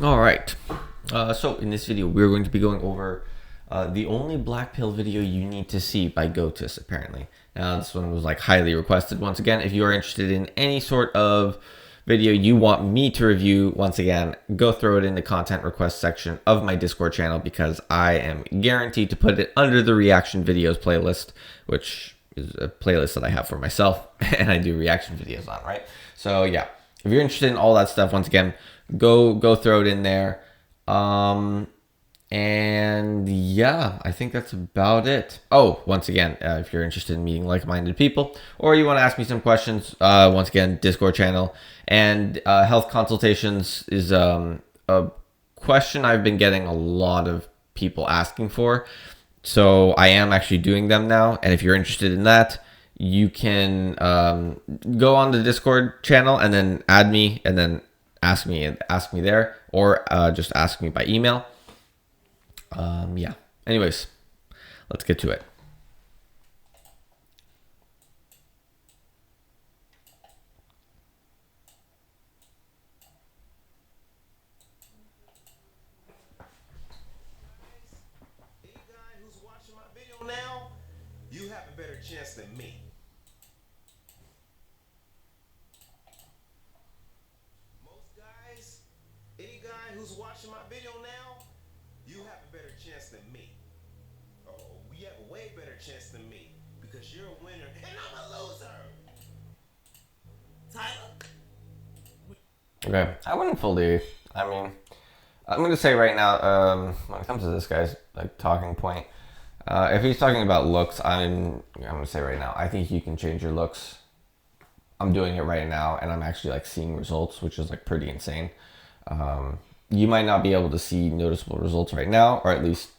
All right. So in this video, we're going to be going over the only black pill video you need to see by Gotus, apparently. Now, this one was like highly requested. Once again, if you are interested in any sort of video you want me to review, once again, go throw it in the content request section of my Discord channel, because I am guaranteed to put it under the reaction videos playlist, which is a playlist that I have for myself and I do reaction videos on, right? So yeah, if you're interested in all that stuff, once again, go throw it in there. And yeah, I think that's about it. Oh, once again, if you're interested in meeting like-minded people, or you want to ask me some questions, once again, Discord channel. And health consultations is a question I've been getting a lot of people asking for. So I am actually doing them now. And if you're interested in that, you can go on the Discord channel and then add me and then ask me there, or just ask me by email. Yeah. Anyways, let's get to it. Any guy who's watching my video now, you have a better chance than me. Most guys, any guy who's watching my video now, you have a better chance than me. Oh, we have a way better chance than me, because you're a winner and I'm a loser. Tyler? Okay. I wouldn't fully. I mean, I'm going to say right now, when it comes to this guy's like talking point, if he's talking about looks, I'm going to say right now, I think you can change your looks. I'm doing it right now, and I'm actually like seeing results, which is like pretty insane. You might not be able to see noticeable results right now, or at least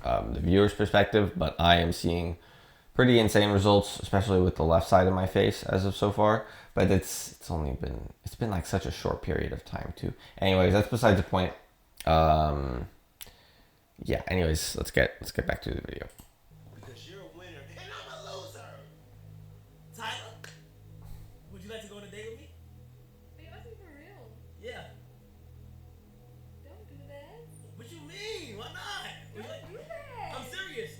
the viewer's perspective, but I am seeing pretty insane results, especially with the left side of my face as of so far. But it's been like such a short period of time too. Anyways, that's besides the point. Yeah. Anyways, let's get back to the video. Because you're a winner and I'm a loser. Tyler? Would you like to go on a date with me? Are you asking for real? Yeah. Don't do that. What you mean? Why not? Don't do that. I'm serious.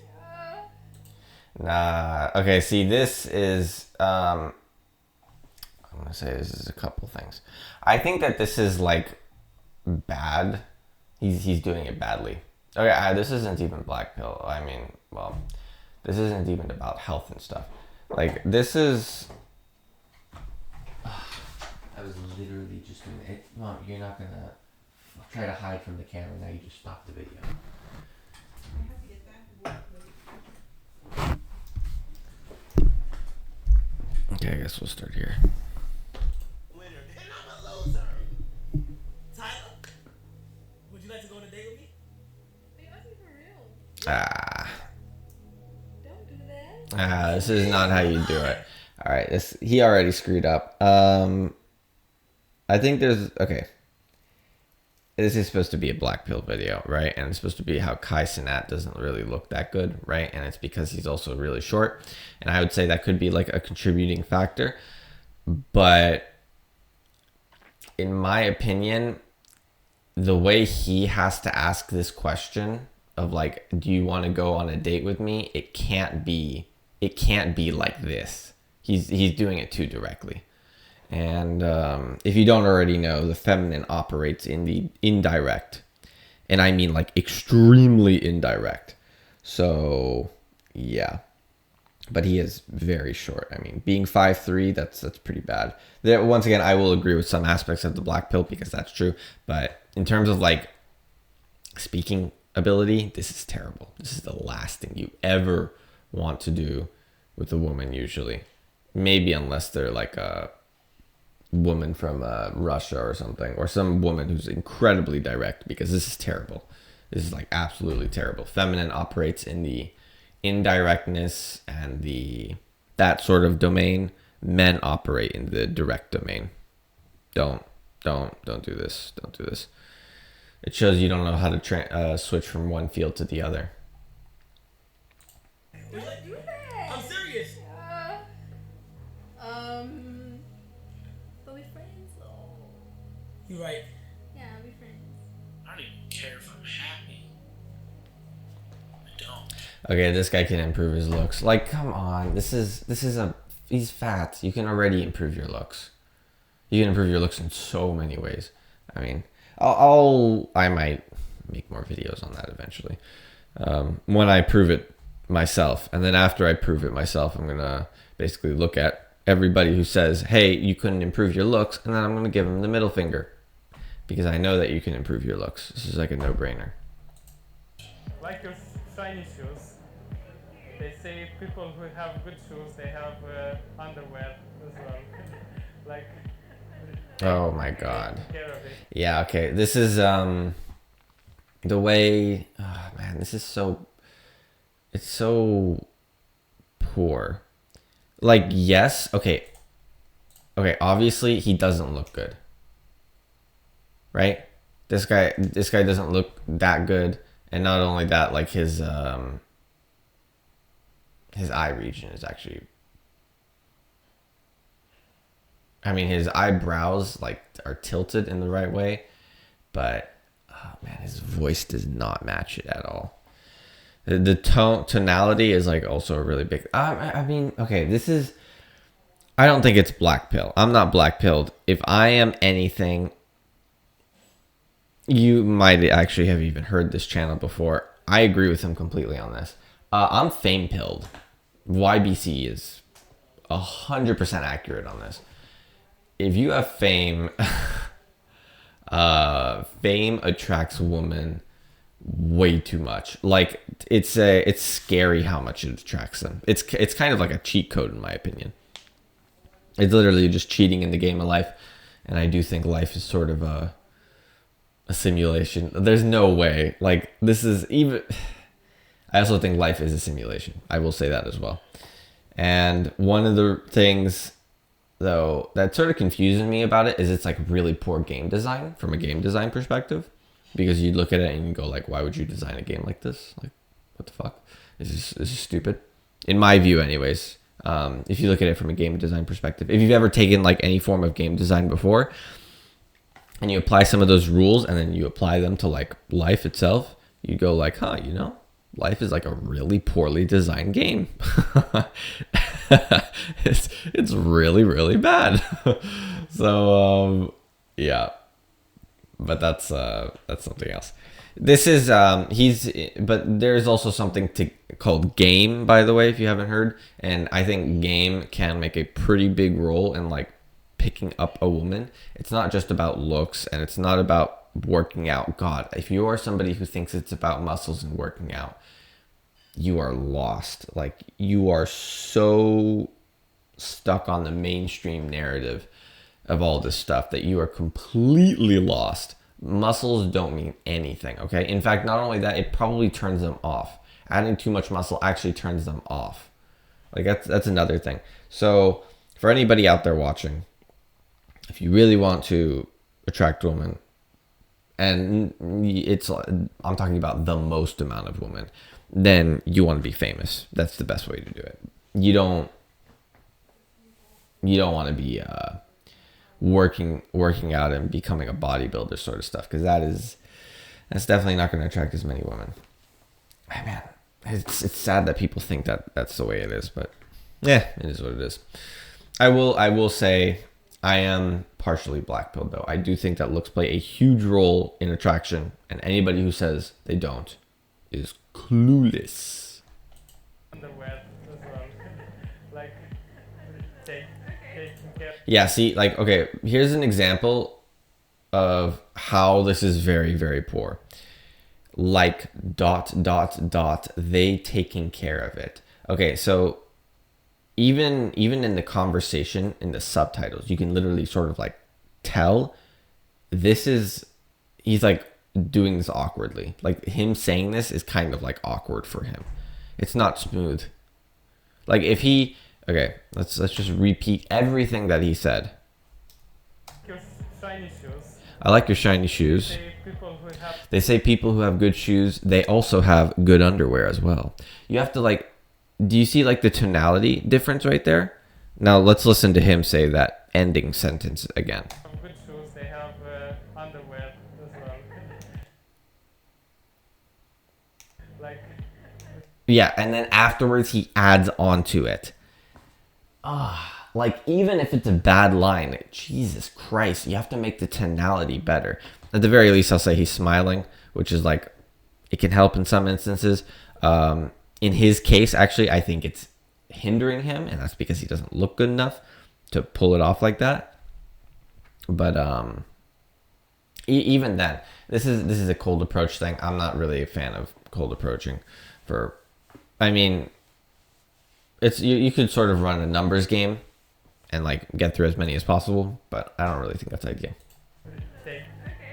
Nah. Okay. See, this is. I'm gonna say this is a couple things. I think that this is like bad. He's doing it badly. Okay. This isn't even black pill. I mean, well, this isn't even about health and stuff. Like this is. I was literally just doing it. Mom, you're not gonna try to hide from the camera. Now you just stopped the video. Okay, I guess we'll start here. Winner and I'm a loser. Tyler? Would you like to go on a date with me? Are you asking for real? Don't do that. This is not how you do it. All right, he already screwed up. I think okay. This is supposed to be a black pill video, right? And it's supposed to be how Kai Cenat doesn't really look that good, right? And it's because he's also really short. And I would say that could be like a contributing factor. But in my opinion, the way he has to ask this question of like, do you want to go on a date with me? It can't be like this. He's doing it too directly. And if you don't already know, the feminine operates in the indirect. And I mean like extremely indirect. So, yeah. But he is very short. I mean, being 5'3", that's pretty bad. There, once again, I will agree with some aspects of the black pill because that's true. But in terms of like speaking ability, this is terrible. This is the last thing you ever want to do with a woman usually. Maybe unless they're like a woman from Russia or something, or some woman who's incredibly direct, because this is terrible. This is like absolutely terrible. Feminine operates in the indirectness and that sort of domain. Men operate in the direct domain. Don't do this. Don't do this. It shows you don't know how to switch from one field to the other. Don't do that. I'm serious. But we're friends though. You right. Yeah, we're friends. care if I'm happy. I don't. Okay, this guy can improve his looks. Like, come on. He's fat. You can already improve your looks. You can improve your looks in so many ways. I mean, I might make more videos on that eventually. When I prove it myself. And then after I prove it myself, I'm going to basically look at everybody who says, hey, you couldn't improve your looks. And then I'm going to give them the middle finger. Because I know that you can improve your looks. This is like a no-brainer. Like your shiny shoes. They say people who have good shoes, they have underwear as well. Like. Oh my god. Take care of it. Yeah, okay. This is the way. Oh man, this is so. It's so poor. Like, yes, okay. Okay, obviously he doesn't look good. Right? This guy doesn't look that good, and not only that, like his eye region is actually, I mean, his eyebrows like are tilted in the right way, but oh man, his voice does not match it at all. The tonality is like also a really big. I mean, okay, this is. I don't think it's black pill. I'm not black pilled. If I am anything, you might actually have even heard this channel before. I agree with him completely on this. I'm fame pilled. YBC is 100% accurate on this. If you have fame, fame attracts women way too much. Like it's scary how much it attracts them. It's kind of like a cheat code in my opinion. It's literally just cheating in the game of life, and I do think life is sort of a simulation. There's no way. Like this is even. I also think life is a simulation. I will say that as well. And one of the things, though, that sort of confuses me about it is it's like really poor game design from a game design perspective. Because you look at it and you go like, why would you design a game like this? Like, what the fuck? This is stupid. In my view, anyways. If you look at it from a game design perspective. If you've ever taken like any form of game design before, and you apply some of those rules and then you apply them to like life itself, you go like, huh, you know, life is like a really poorly designed game. it's really, really bad. So, yeah. But that's something else. This is but there's also something called game, by the way, if you haven't heard, and I think game can make a pretty big role in like picking up a woman. It's not just about looks, and it's not about working out. God, if you are somebody who thinks it's about muscles and working out, you are lost. Like you are so stuck on the mainstream narrative of all this stuff that you are completely lost. Muscles don't mean anything, okay? In fact, not only that, it probably turns them off. Adding too much muscle actually turns them off. Like that's another thing. So for anybody out there watching, if you really want to attract women, and I'm talking about the most amount of women, then you want to be famous. That's the best way to do it. You don't want to be working out and becoming a bodybuilder sort of stuff, because that's definitely not going to attract as many women. I mean, it's sad that people think that that's the way it is, but yeah, it is what it is. I will say I am partially black pilled though. I do think that looks play a huge role in attraction, and anybody who says they don't is clueless. Underwear as well. Like taking care. Yeah, see, like, okay, here's an example of how this is very, very poor. Like, ... they taking care of it. Okay, so even in the conversation, in the subtitles, you can literally sort of like tell he's like doing this awkwardly. Like him saying this is kind of like awkward for him. It's not smooth. Like if he, okay, let's just repeat everything that he said. Your shiny shoes. I like your shiny shoes. They say people who have good shoes, they also have good underwear as well. You have to like, do you see like the tonality difference right there? Now let's listen to him say that ending sentence again. Good shoes, they have underwear as well. Like, Yeah, and then afterwards he adds on to it. Like, even if it's a bad line, Jesus Christ, you have to make the tonality better. At the very least, I'll say he's smiling, which is like, it can help in some instances. In his case, actually, I think it's hindering him, and that's because he doesn't look good enough to pull it off like that. But even then, this is a cold approach thing. I'm not really a fan of cold approaching. I mean, it's you could sort of run a numbers game and like get through as many as possible, but I don't really think that's ideal.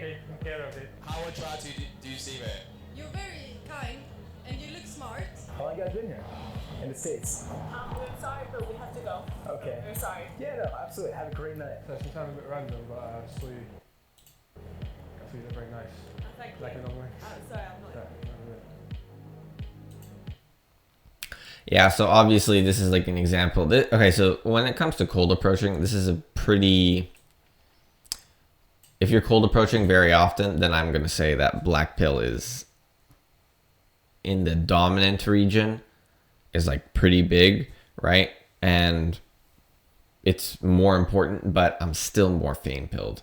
taking care of it. How attractive do you see that? You're very kind and you look smart. How long you guys been here? In the States? We're sorry, but we have to go. Okay. We're sorry. Yeah, no, absolutely. Have a great night. So it sounds a bit random, but I saw you look very nice. Thank you. Like a long way. Sorry, I'm not. Yeah, so obviously this is like an example. Okay, so when it comes to cold approaching, this is a pretty... If you're cold approaching very often, then I'm going to say that blackpill is in the dominant region is like pretty big, right? And it's more important, but I'm still more fame-pilled.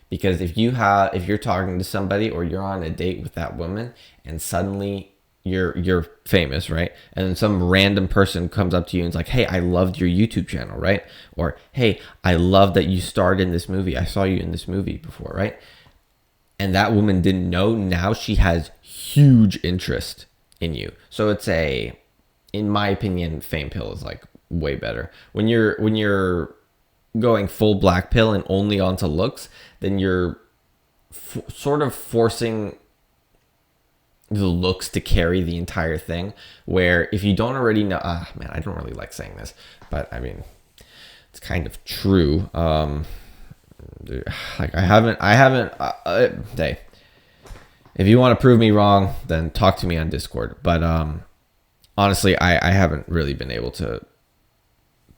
Because if you're talking to somebody or you're on a date with that woman and suddenly you're famous, right? And then some random person comes up to you and is like, hey, I loved your YouTube channel, right? Or, hey, I love that you starred in this movie. I saw you in this movie before, right? And that woman didn't know. Now she has huge interest in you. So it's in my opinion, fame pill is like way better. When you're going full black pill and only onto looks, then you're sort of forcing the looks to carry the entire thing, where if you don't already know, man, I don't really like saying this, but I mean, it's kind of true. Like I haven't, hey, if you want to prove me wrong, then talk to me on Discord. But honestly, I haven't really been able to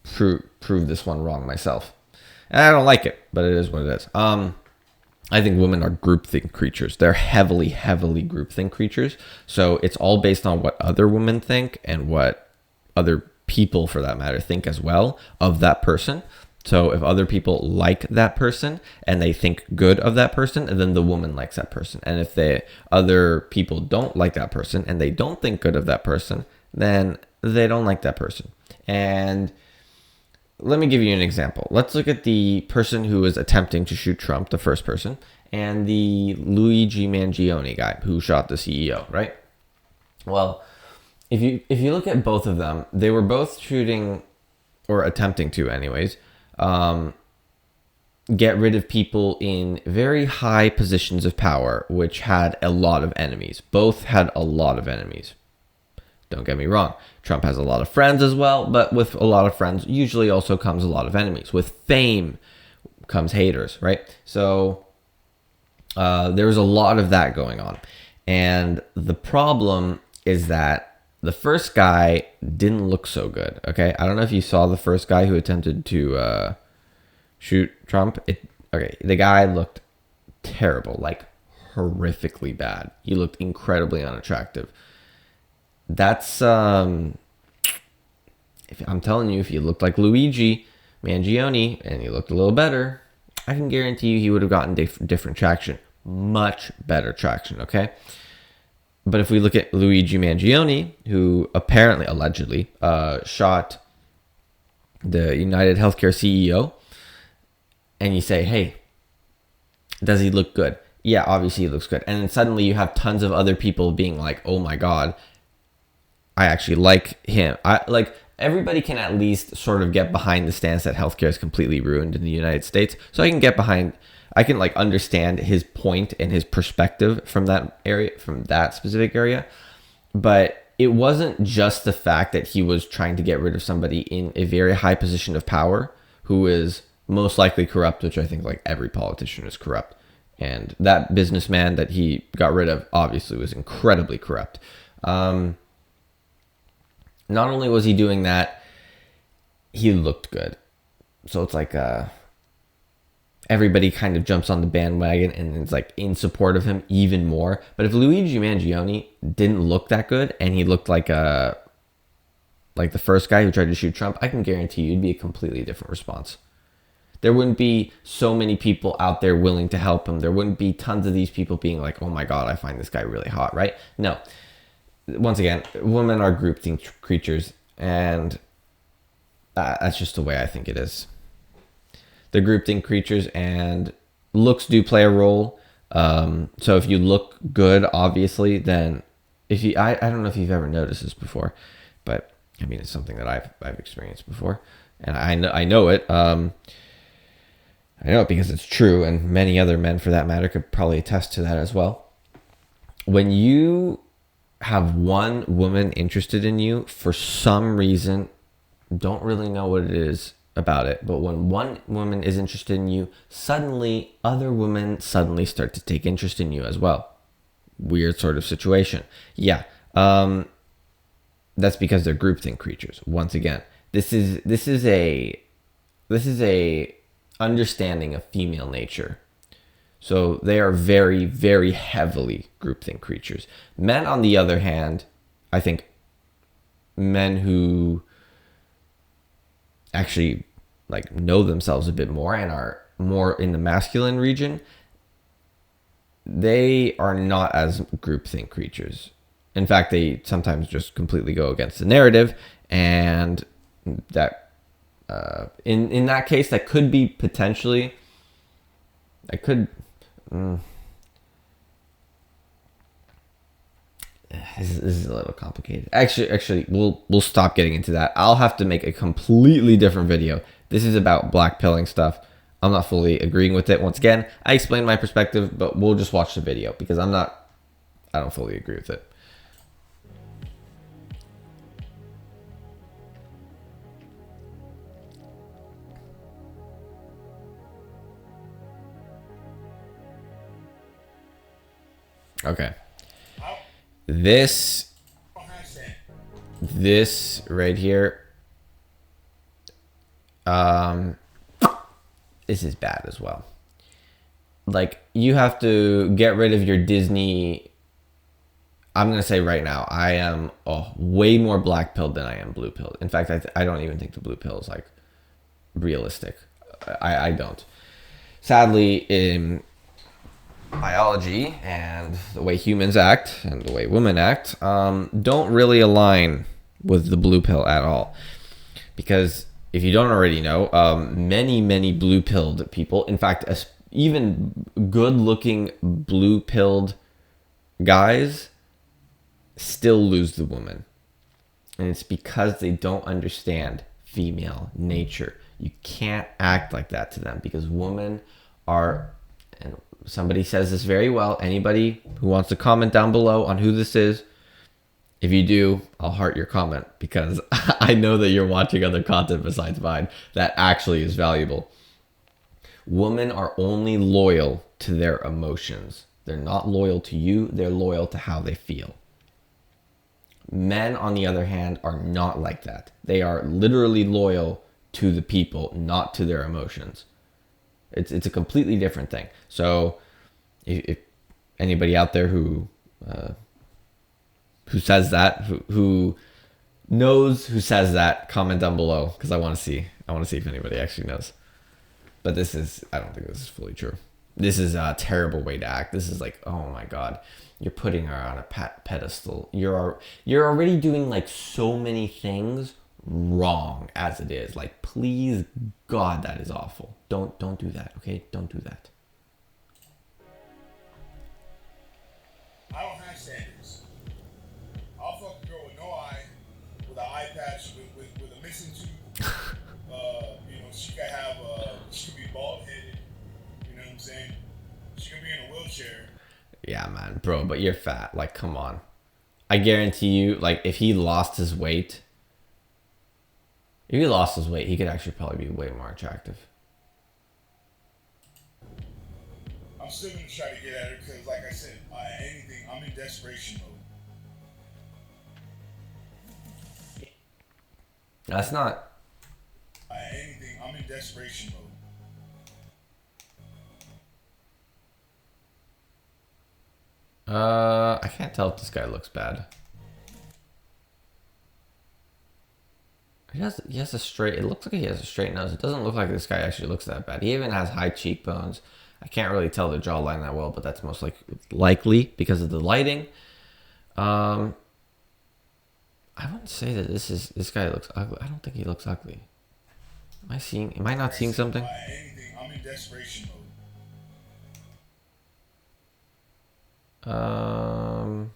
prove this one wrong myself, and I don't like it, but it is what it is. I think women are groupthink creatures. They're heavily groupthink creatures. So it's all based on what other women think and what other people, for that matter, think as well of that person. So if other people like that person and they think good of that person, then the woman likes that person. And if other people don't like that person and they don't think good of that person, then they don't like that person. And let me give you an example. Let's look at the person who was attempting to shoot Trump, the first person, and the Luigi Mangione guy who shot the CEO, right? Well, if you look at both of them, they were both shooting, or attempting to anyways, get rid of people in very high positions of power, which had a lot of enemies. Both had a lot of enemies. Don't get me wrong. Trump has a lot of friends as well, but with a lot of friends usually also comes a lot of enemies. With fame comes haters, right? So there's a lot of that going on. And the problem is that the first guy didn't look so good, okay? I don't know if you saw the first guy who attempted to shoot Trump. The guy looked terrible, like horrifically bad. He looked incredibly unattractive. That's I'm telling you, if you looked like Luigi Mangione and you looked a little better, I can guarantee you he would have gotten different traction, much better traction, okay? But if we look at Luigi Mangione, who apparently, allegedly, shot the United Healthcare CEO, and you say, hey, does he look good? Yeah, obviously he looks good. And then suddenly you have tons of other people being like, oh my God, I actually like him. Everybody can at least sort of get behind the stance that healthcare is completely ruined in the United States. So I can like understand his point and his perspective from that area, from that specific area. But it wasn't just the fact that he was trying to get rid of somebody in a very high position of power who is most likely corrupt, which I think like every politician is corrupt. And that businessman that he got rid of obviously was incredibly corrupt. Not only was he doing that, he looked good. So it's like, everybody kind of jumps on the bandwagon and is like in support of him even more. But if Luigi Mangione didn't look that good and he looked like the first guy who tried to shoot Trump, I can guarantee you it'd be a completely different response. There wouldn't be so many people out there willing to help him. There wouldn't be tons of these people being like, oh my God, I find this guy really hot, right? No. Once again, women are groupthink creatures, and that's just the way I think it is. They're groupthink creatures, and looks do play a role. So if you look good, obviously, then if you, I don't know if you've ever noticed this before, but I mean, it's something that I've experienced before, and I know it. I know it because it's true, and many other men, for that matter, could probably attest to that as well. When you have one woman interested in you for some reason, don't really know what it is about it, but when one woman is interested in you, suddenly other women suddenly start to take interest in you as well. Weird sort of situation. Yeah, that's because they're groupthink creatures. Once again, this is a understanding of female nature. So they are very, very heavily groupthink creatures. Men, on the other hand, I think men who actually like know themselves a bit more and are more in the masculine region, they are not as groupthink creatures. In fact, they sometimes just completely go against the narrative, and that in that case, that could be potentially, this is a little complicated. Actually, we'll stop getting into that. I'll have to make a completely different video. This is about blackpilling stuff. I'm not fully agreeing with it. Once again, I explained my perspective, but we'll just watch the video because I don't fully agree with it. Okay. This right here, this is bad as well. Like, you have to get rid of your Disney. I'm gonna say right now, I am way more black pilled than I am blue pilled. In fact, I don't even think the blue pill is like realistic. I don't. Sadly, in biology and the way humans act and the way women act don't really align with the blue pill at all. Because if you don't already know, many blue pilled people, in fact, even good looking blue pilled guys, still lose the woman. And it's because they don't understand female nature. You can't act like that to them because women are, and somebody says this very well. Anybody who wants to comment down below on who this is, if you do, I'll heart your comment because I know that you're watching other content besides mine that actually is valuable. Women are only loyal to their emotions. They're not loyal to you. They're loyal to how they feel. Men, on the other hand, are not like that. They are literally loyal to the people, not to their emotions. It's a completely different thing. So if anybody out there who says that, who knows who says that, comment down below because I want to see if anybody actually knows. But I don't think this is fully true. This is a terrible way to act. This is like, oh my God, you're putting her on a pedestal. You're already doing like so many things wrong as it is. Like, please God, that is awful. Don't do that, okay? Don't do that. I don't have standards. I'll fuck a girl with no eye, with an eye patch, with a missing tooth. She could be bald headed. You know what I'm saying? She could be in a wheelchair. Yeah, man, bro, but you're fat. Like, come on. I guarantee you, like, if he lost his weight, he could actually probably be way more attractive. I'm still gonna try to get at her because, like I said, anything, I'm in desperation mode. That's not. I'm in desperation mode. I can't tell if this guy looks bad. He has a straight, it looks like he has a straight nose. It doesn't look like this guy actually looks that bad. He even has high cheekbones. I can't really tell the jawline that well, but that's most likely because of the lighting. I wouldn't say that this guy looks ugly. I don't think he looks ugly. Am I not seeing something? Anything. I'm in desperation mode.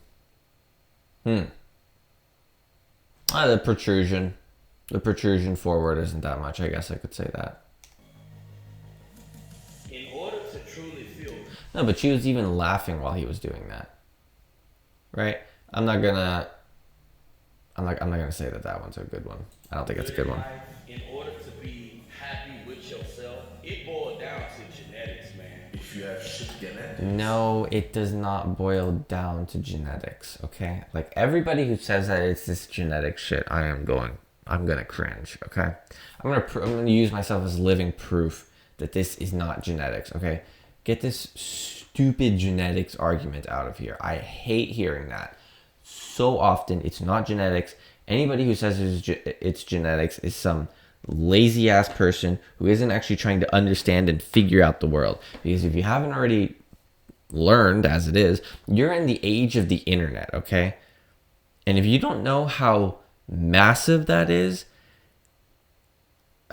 The protrusion. The protrusion forward isn't that much. I guess I could say that. In order to truly feel. No, but she was even laughing while he was doing that. Right? I'm not gonna say that one's a good one. I don't think it's a good one. In order to be happy with yourself, it boils down to genetics, man. If you have shit genetics. No, it does not boil down to genetics, okay? Like, everybody who says that it's this genetic shit, I'm gonna cringe, okay? I'm gonna use myself as living proof that this is not genetics, okay? Get this stupid genetics argument out of here. I hate hearing that. So often, it's not genetics. Anybody who says it's genetics is some lazy ass person who isn't actually trying to understand and figure out the world. Because if you haven't already learned, as it is, you're in the age of the internet, okay? And if you don't know how massive that is,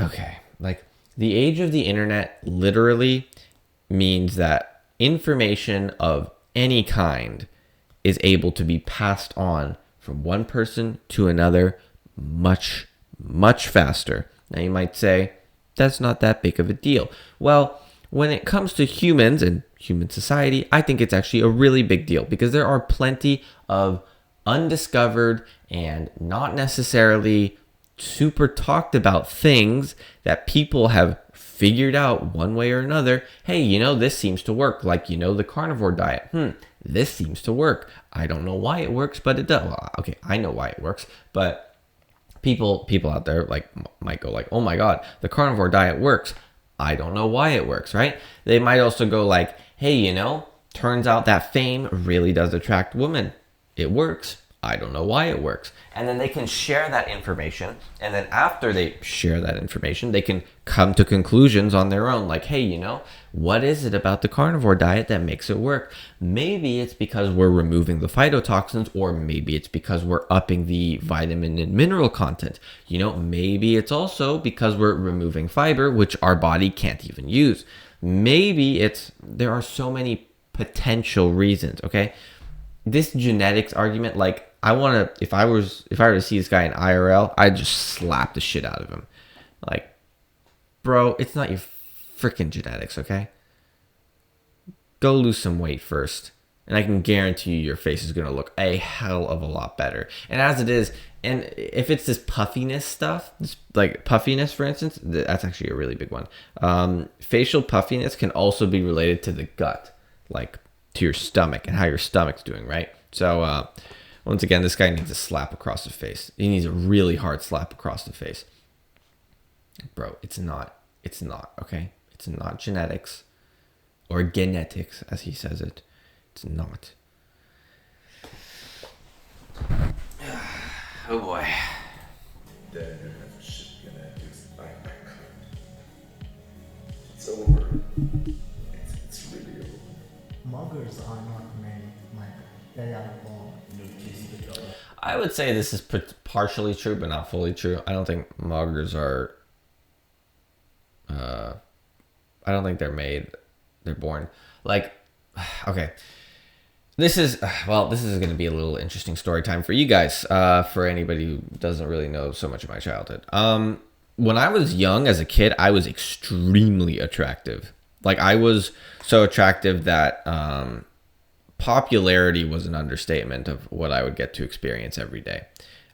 okay, like, the age of the internet literally means that information of any kind is able to be passed on from one person to another much, much faster. Now you might say, that's not that big of a deal. Well, when it comes to humans and human society, I think it's actually a really big deal because there are plenty of undiscovered and not necessarily super talked about things that people have figured out one way or another. Hey, this seems to work. Like, the carnivore diet. This seems to work. I don't know why it works, but it does. Well, okay, I know why it works, but people out there might go like, oh my God, the carnivore diet works. I don't know why it works, right? They might also go like, hey, turns out that fame really does attract women. It works. I don't know why it works. And then they can share that information. And then after they share that information, they can come to conclusions on their own. Like, hey, what is it about the carnivore diet that makes it work? Maybe it's because we're removing the phytotoxins, or maybe it's because we're upping the vitamin and mineral content. Maybe it's because we're removing fiber, which our body can't even use. Maybe there are so many potential reasons, okay? This genetics argument, like, if I were to see this guy in IRL, I'd just slap the shit out of him. Like, bro, it's not your freaking genetics, okay? Go lose some weight first. And I can guarantee you your face is going to look a hell of a lot better. And as it is, and if it's this puffiness stuff, like puffiness, for instance, that's actually a really big one. Facial puffiness can also be related to the gut, like to your stomach and how your stomach's doing, right? So, once again, this guy needs a slap across the face. He needs a really hard slap across the face. Bro, it's not, okay? It's not genetics or genetics, as he says it. It's not. Oh boy. It's over. It's really over. Muggers are not made, Mike. They are born. I would say this is partially true, but not fully true. I don't think muggers are... I don't think they're made. They're born. Like, okay. This is going to be a little interesting story time for you guys, for anybody who doesn't really know so much of my childhood. When I was young as a kid, I was extremely attractive. Like, I was so attractive that popularity was an understatement of what I would get to experience every day.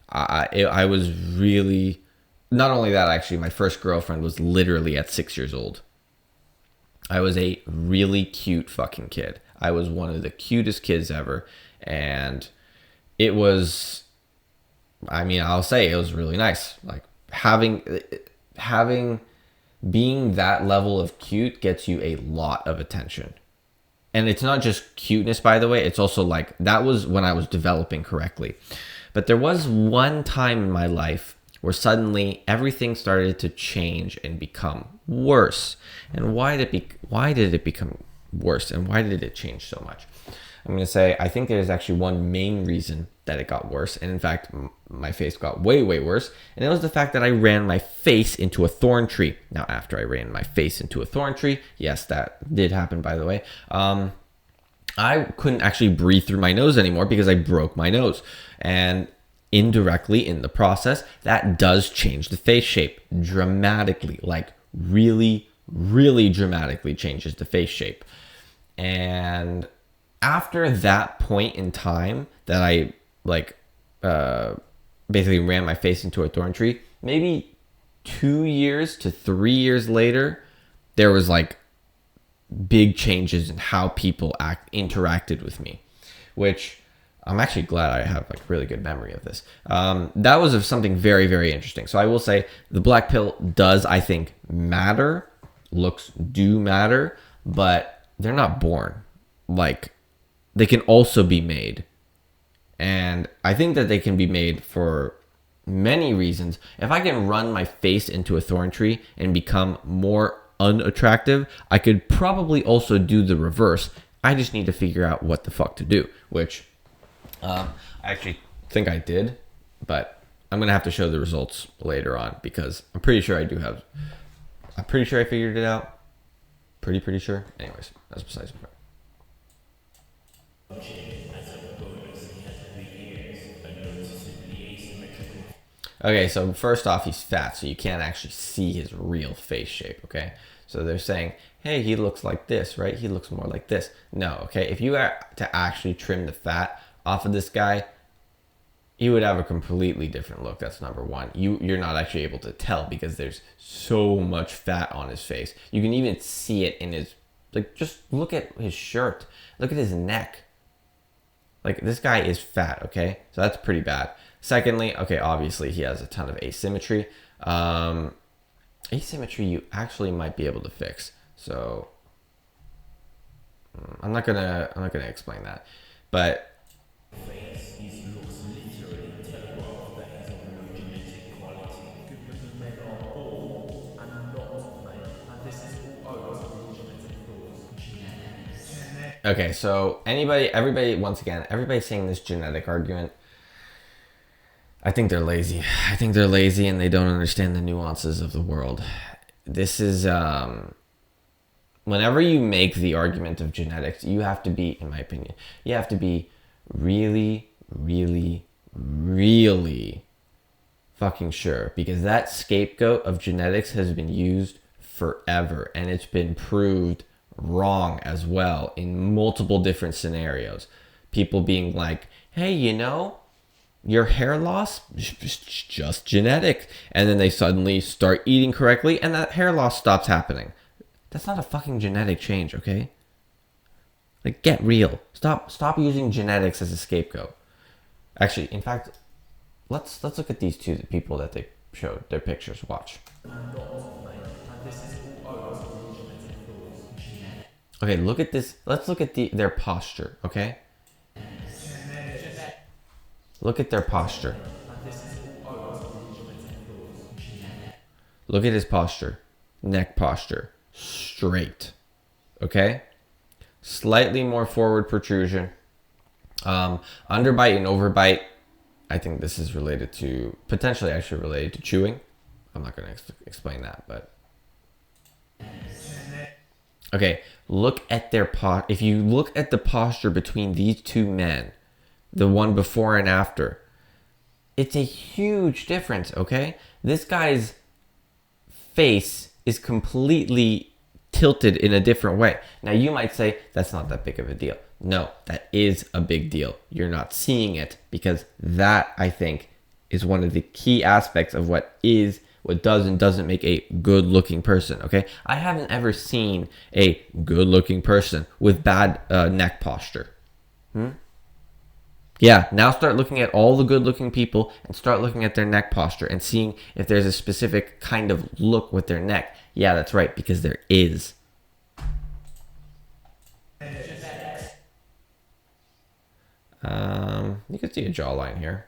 I was really... Not only that, actually, my first girlfriend was literally at 6 years old. I was a really cute fucking kid. I was one of the cutest kids ever. And it was... I'll say it was really nice. Like, being that level of cute gets you a lot of attention. and it's not just cuteness, by the way. It's also like, that was when I was developing correctly. But there was one time in my life where suddenly everything started to change and become worse. And why did it become worse? And why did it change so much? I'm going to say, I think there's actually one main reason that it got worse. And in fact, my face got way, way worse. And it was the fact that I ran my face into a thorn tree. Now, after I ran my face into a thorn tree, yes, that did happen, by the way. I couldn't actually breathe through my nose anymore because I broke my nose. And indirectly in the process, that does change the face shape dramatically. Like really, really dramatically changes the face shape. And after that point in time that I basically ran my face into a thorn tree, maybe 2 years to 3 years later, there was like big changes in how people interacted with me, which I'm actually glad I have like really good memory of this. That was of something very, very interesting. So I will say the black pill does, I think, matter. Looks do matter, but they're not born. Like, they can also be made. And I think that they can be made for many reasons. If I can run my face into a thorn tree and become more unattractive, I could probably also do the reverse. I just need to figure out what the fuck to do, which I actually think I did, but I'm going to have to show the results later on because I'm pretty sure I figured it out. Pretty sure. Anyways, that's besides the point. Okay, so first off, he's fat, so you can't actually see his real face shape, okay? So they're saying, hey, he looks like this, right? He looks more like this. No, okay? If you were to actually trim the fat off of this guy, he would have a completely different look. That's number one. You're not actually able to tell because there's so much fat on his face. You can even see it in his, like, just look at his shirt. Look at his neck. Like, this guy is fat, okay? So that's pretty bad. Secondly, okay, obviously he has a ton of asymmetry. Asymmetry you actually might be able to fix. So I'm not gonna explain that. But okay, so everybody's saying this genetic argument. I think they're lazy. I think they're lazy and they don't understand the nuances of the world. This is, whenever you make the argument of genetics, you have to be, in my opinion, you have to be really, really, really fucking sure. Because that scapegoat of genetics has been used forever. And it's been proved wrong as well in multiple different scenarios. People being like, hey, you know, your hair loss is just genetic. And then they suddenly start eating correctly and that hair loss stops happening. That's not a fucking genetic change, okay? Like, get real. Stop using genetics as a scapegoat. Actually, in fact, let's look at these two people that they showed their pictures. Watch. Okay, look at this. Let's look at their posture, okay? Look at their posture. Look at his posture. Neck posture. Straight. Okay? Slightly more forward protrusion. Underbite and overbite. I think this is related to, potentially actually related to chewing. I'm not going to explain that, but. Okay, look at their if you look at the posture between these two men, the one before and after, it's a huge difference, okay? This guy's face is completely tilted in a different way. Now, you might say, that's not that big of a deal. No, that is a big deal. You're not seeing it because that, I think, is one of the key aspects of what does and doesn't make a good-looking person, okay? I haven't ever seen a good-looking person with bad neck posture. Yeah, now start looking at all the good-looking people and start looking at their neck posture and seeing if there's a specific kind of look with their neck. Yeah, that's right, because there is. You can see a jawline here.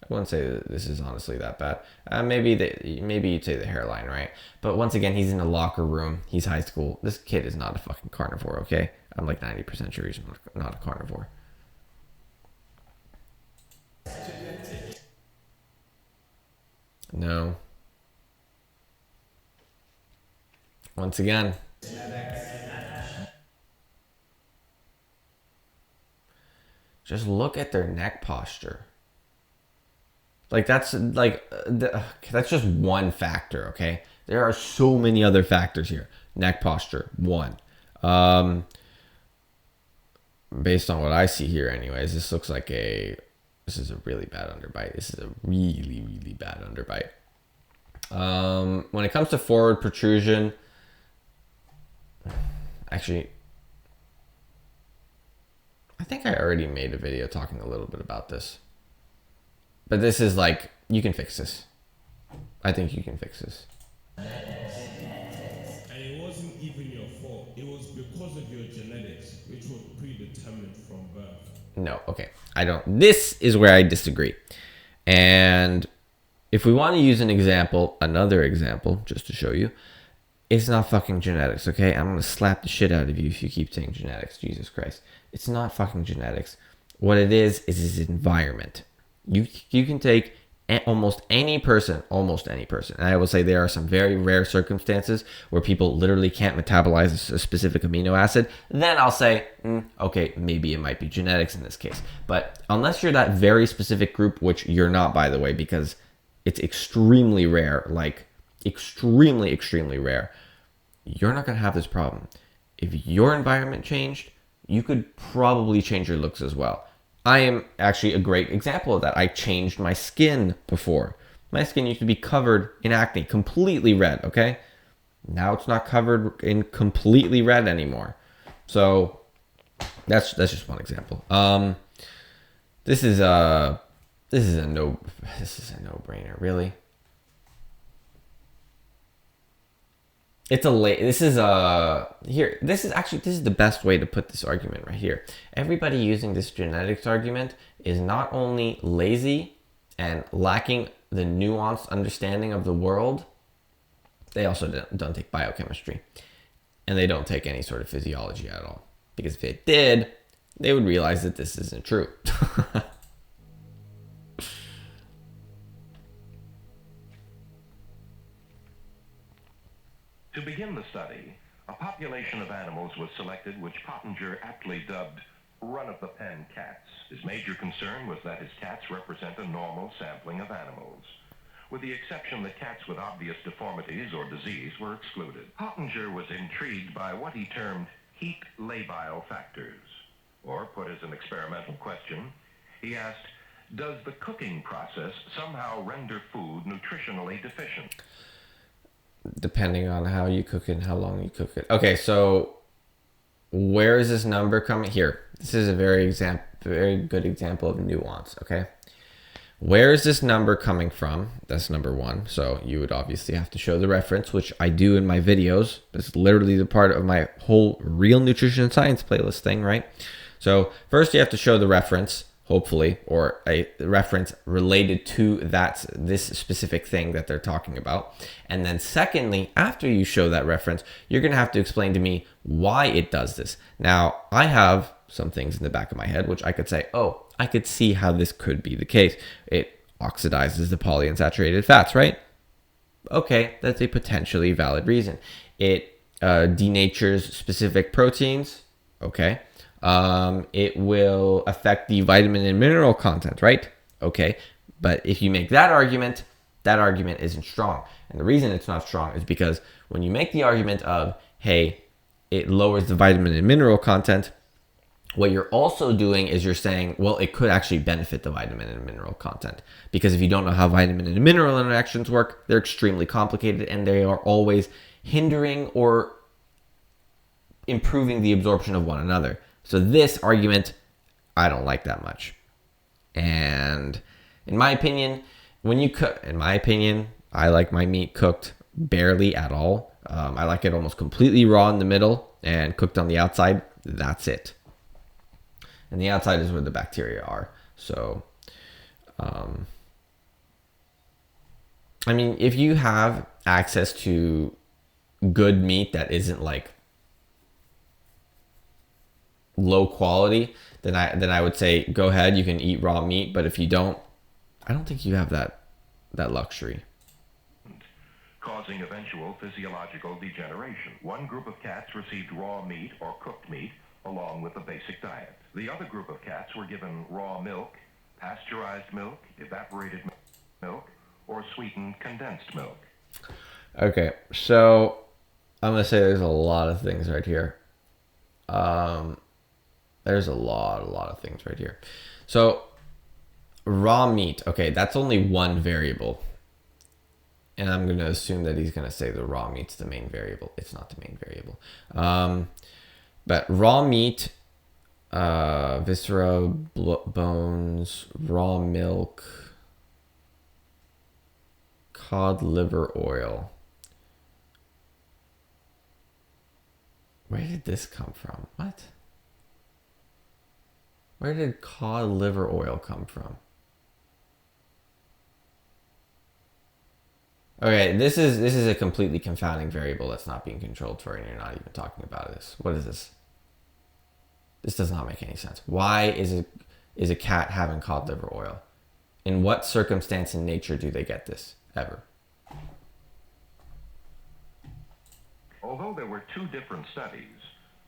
I wouldn't say that this is honestly that bad. Maybe you'd say the hairline, right? But once again, he's in a locker room. He's high school. This kid is not a fucking carnivore, okay? I'm like 90% sure he's not a carnivore. No. Once again. Just look at their neck posture. Like that's just one factor, okay? There are so many other factors here. Neck posture, one. Based on what I see here anyways, this is a really bad underbite. This is a really, really bad underbite. When it comes to forward protrusion, actually, I think I already made a video talking a little bit about this. But this is like, you can fix this. I think you can fix this. And it wasn't even your fault. It was because of your genetics, which were predetermined from birth. No, okay. This is where I disagree. And if we want to use another example, just to show you, it's not fucking genetics, okay? I'm going to slap the shit out of you if you keep saying genetics. Jesus Christ. It's not fucking genetics. What it is his environment. You can take almost any person, and I will say there are some very rare circumstances where people literally can't metabolize a specific amino acid. Then I'll say, okay, maybe it might be genetics in this case. But unless you're that very specific group, which you're not, by the way, because it's extremely rare, like extremely, extremely rare, you're not going to have this problem. If your environment changed, you could probably change your looks as well. I am actually a great example of that. I changed my skin before. My skin used to be covered in acne, completely red, okay? Now it's not covered in completely red anymore. So that's just one example. This is a no-brainer, really. This is the best way to put this argument right here. Everybody using this genetics argument is not only lazy and lacking the nuanced understanding of the world, they also don't take biochemistry. And they don't take any sort of physiology at all. Because if they did, they would realize that this isn't true. To begin the study, a population of animals was selected which Pottinger aptly dubbed run-of-the-pen cats. His major concern was that his cats represent a normal sampling of animals. With the exception that cats with obvious deformities or disease were excluded. Pottinger was intrigued by what he termed heat labile factors. Or, put as an experimental question, he asked, does the cooking process somehow render food nutritionally deficient? Depending on how you cook it and how long you cook it. Okay, so where is this number coming? Here, this is a very good example of nuance, okay? Where is this number coming from? That's number one. So you would obviously have to show the reference, which I do in my videos. That's literally the part of my whole Real Nutrition Science playlist thing, right? So first you have to show the reference, hopefully, or a reference related to this specific thing that they're talking about. And then secondly, after you show that reference, you're going to have to explain to me why it does this. Now, I have some things in the back of my head, which I could say, oh, I could see how this could be the case. It oxidizes the polyunsaturated fats, right? Okay, that's a potentially valid reason. It denatures specific proteins, okay? It will affect the vitamin and mineral content, right? Okay, but if you make that argument isn't strong. And the reason it's not strong is because when you make the argument of, hey, it lowers the vitamin and mineral content, what you're also doing is you're saying, well, it could actually benefit the vitamin and mineral content. Because if you don't know how vitamin and mineral interactions work, they're extremely complicated and they are always hindering or improving the absorption of one another. So this argument, I don't like that much. And in my opinion, I like my meat cooked barely at all. I like it almost completely raw in the middle and cooked on the outside. That's it. and the outside is where the bacteria are. So, I mean, if you have access to good meat that isn't like low quality, then I would say go ahead, you can eat raw meat. But if you don't, I don't think you have that luxury. Causing eventual physiological degeneration. One group of cats received raw meat or cooked meat along with a basic diet. The other group of cats were given raw milk, pasteurized milk, evaporated milk, or sweetened condensed milk. Okay, so I'm gonna say there's a lot of things right here. There's a lot of things right here. So raw meat, okay, that's only one variable. And I'm going to assume that he's going to say the raw meat's the main variable. It's not the main variable. But raw meat, viscera, bones, raw milk, cod liver oil. Where did this come from? What? Where did cod liver oil come from? Okay, this is a completely confounding variable that's not being controlled for, and you're not even talking about this. What is this? This does not make any sense. Why is a cat having cod liver oil? In what circumstance in nature do they get this ever? Although there were two different studies,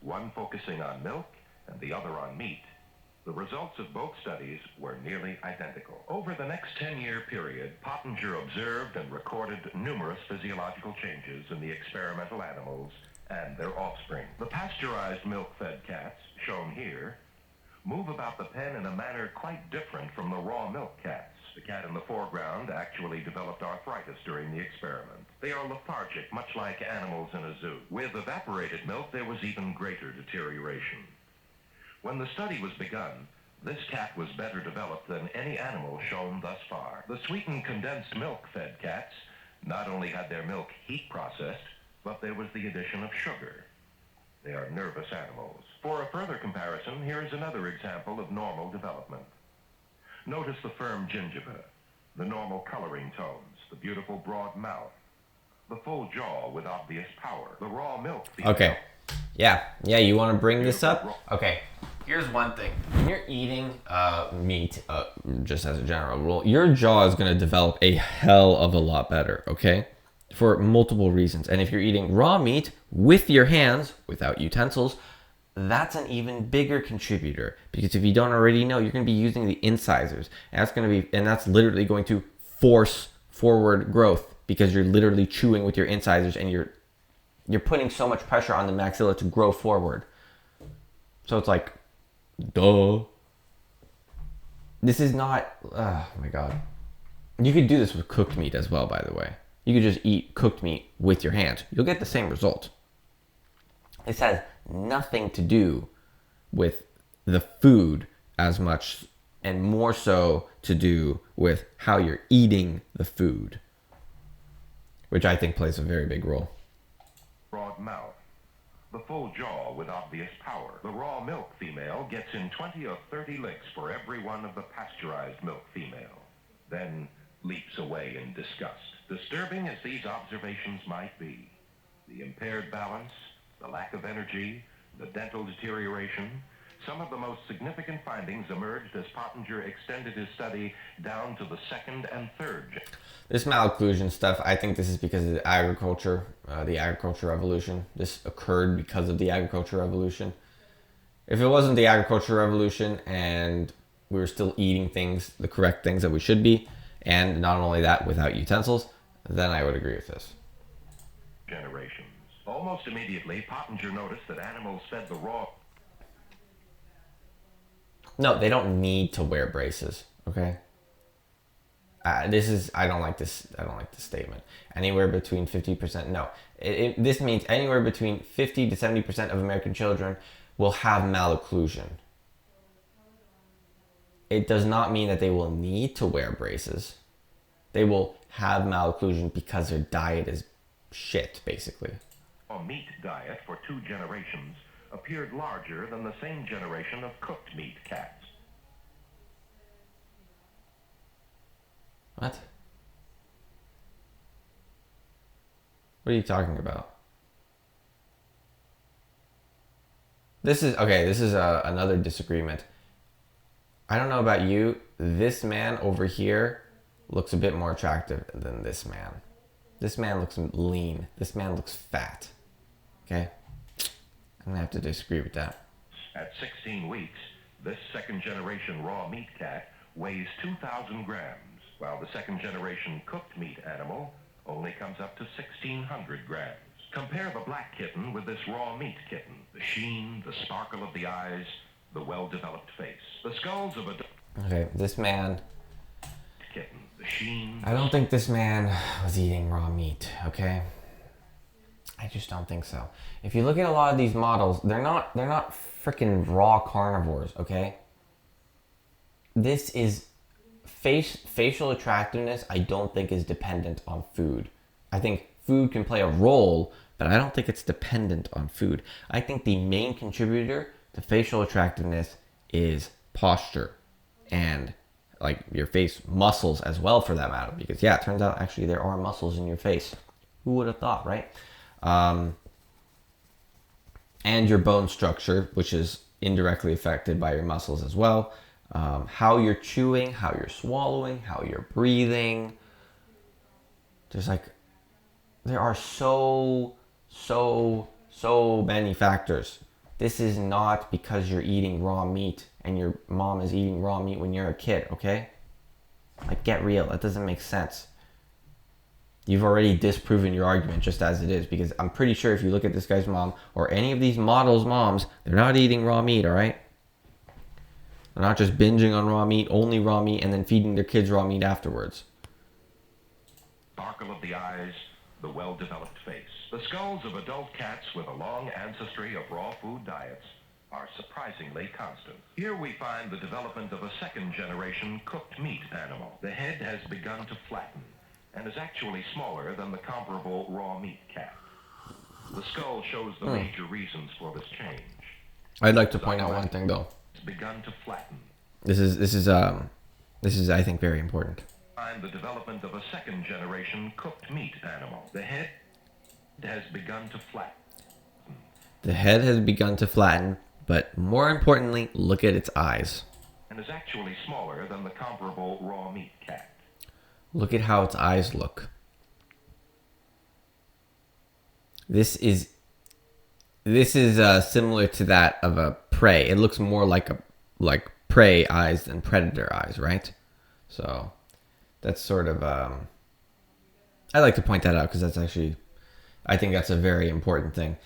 one focusing on milk and the other on meat, the results of both studies were nearly identical. Over the next 10-year period, Pottinger observed and recorded numerous physiological changes in the experimental animals and their offspring. The pasteurized milk-fed cats, shown here, move about the pen in a manner quite different from the raw milk cats. The cat in the foreground actually developed arthritis during the experiment. They are lethargic, much like animals in a zoo. With evaporated milk, there was even greater deterioration. When the study was begun, this cat was better developed than any animal shown thus far. The sweetened condensed milk-fed cats not only had their milk heat processed, but there was the addition of sugar. They are nervous animals. For a further comparison, here is another example of normal development. Notice the firm gingiva, the normal coloring tones, the beautiful broad mouth, the full jaw with obvious power, the raw milk. Okay. Yeah, you want to bring this up? Okay, here's one thing. When you're eating meat, just as a general rule, your jaw is going to develop a hell of a lot better, okay? For multiple reasons. And if you're eating raw meat with your hands, without utensils, that's an even bigger contributor. Because if you don't already know, you're going to be using the incisors. And that's literally going to force forward growth because you're literally chewing with your incisors and you're putting so much pressure on the maxilla to grow forward. So it's like, duh. This is not, oh my God. You could do this with cooked meat as well, by the way. You could just eat cooked meat with your hands. You'll get the same result. This has nothing to do with the food as much and more so to do with how you're eating the food, which I think plays a very big role. Broad mouth, the full jaw with obvious power. The raw milk female gets in 20 or 30 licks for every one of the pasteurized milk female, then leaps away in disgust. Disturbing as these observations might be, the impaired balance, the lack of energy, the dental deterioration, some of the most significant findings emerged as Pottinger extended his study down to the second and third. This malocclusion stuff, I think this is because of the agriculture revolution. This occurred because of the agriculture revolution. If it wasn't the agriculture revolution and we were still eating things, the correct things that we should be, and not only that, without utensils, then I would agree with this. Generations. Almost immediately, Pottinger noticed that animals fed the raw... No, they don't need to wear braces, okay? I don't like this statement. Anywhere between 50%, no. This means anywhere between 50 to 70% of American children will have malocclusion. It does not mean that they will need to wear braces. They will have malocclusion because their diet is shit, basically. A meat diet for 2 generations appeared larger than the same generation of cooked meat cats. What? What are you talking about? This is another disagreement. I don't know about you. This man over here looks a bit more attractive than this man. This man looks lean. This man looks fat. Okay? I'm gonna have to disagree with that. At 16 weeks, this second generation raw meat cat weighs 2,000 grams, while the second generation cooked meat animal only comes up to 1,600 grams. Compare the black kitten with this raw meat kitten. The sheen, the sparkle of the eyes, the well-developed face. The skulls of a... Okay, this man... Kitten, the sheen... I don't think this man was eating raw meat, okay? I just don't think so. If you look at a lot of these models, they're not freaking raw carnivores, okay? This is... Facial attractiveness, I don't think is dependent on food. I think food can play a role, but I don't think it's dependent on food. I think the main contributor to facial attractiveness is posture and like your face muscles as well, for that matter. Because yeah, it turns out actually there are muscles in your face. Who would have thought, right? And your bone structure, which is indirectly affected by your muscles as well. How you're chewing, how you're swallowing, how you're breathing. There are so many factors. This is not because you're eating raw meat and your mom is eating raw meat when you're a kid, okay? Like, get real. That doesn't make sense. You've already disproven your argument just as it is, because I'm pretty sure if you look at this guy's mom or any of these models' moms, they're not eating raw meat, all right? They're not just binging on raw meat, only raw meat, and then feeding their kids raw meat afterwards. Sparkle of the eyes, the well-developed face. The skulls of adult cats with a long ancestry of raw food diets are surprisingly constant. Here we find the development of a second-generation cooked meat animal. The head has begun to flatten and is actually smaller than the comparable raw meat cat. The skull shows the major reasons for this change. I'd like to point out one thing, though. It's begun to flatten. This is I think very important. And the development of a second-generation cooked meat animal. The head has begun to flatten. The head has begun to flatten, but more importantly, look at its eyes. And is actually smaller than the comparable raw meat cat. Look at how its eyes look. This is similar to that of a prey. It looks more like prey eyes than predator eyes, right? So that's sort of I like to point that out because that's actually, I think that's a very important thing,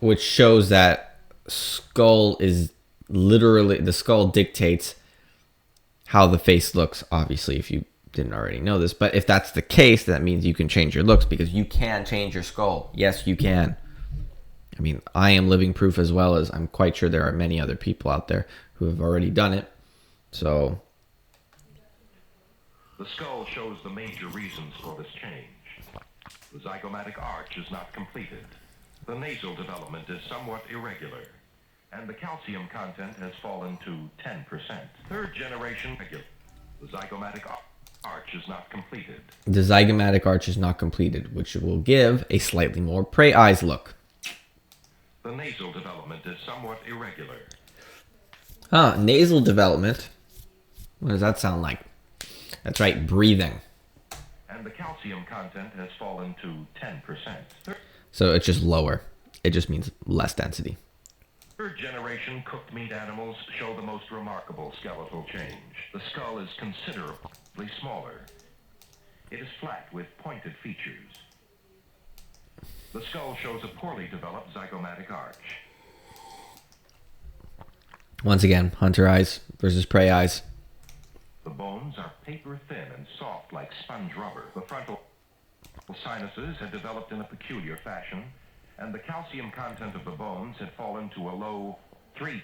which shows that skull is literally, the skull dictates how the face looks, obviously, if you didn't already know this. But if that's the case, that means you can change your looks, because you can change your skull. Yes, you can. I mean, I am living proof, as well as I'm quite sure there are many other people out there who have already done it. So the skull shows the major reasons for this change. The zygomatic arch is not completed. The nasal development is somewhat irregular, and the calcium content has fallen to 10%. Third generation, the zygomatic arch is not completed. The zygomatic arch is not completed, which will give a slightly more prey eyes look. The nasal development is somewhat irregular. Nasal development. What does that sound like? That's right, breathing. And the calcium content has fallen to 10%. So it's just lower. It just means less density. Third generation cooked meat animals show the most remarkable skeletal change. The skull is considerably smaller. It is flat with pointed features. The skull shows a poorly developed zygomatic arch. Once again, hunter eyes versus prey eyes. The bones are paper thin and soft like sponge rubber. The frontal sinuses had developed in a peculiar fashion, and the calcium content of the bones had fallen to a low 3%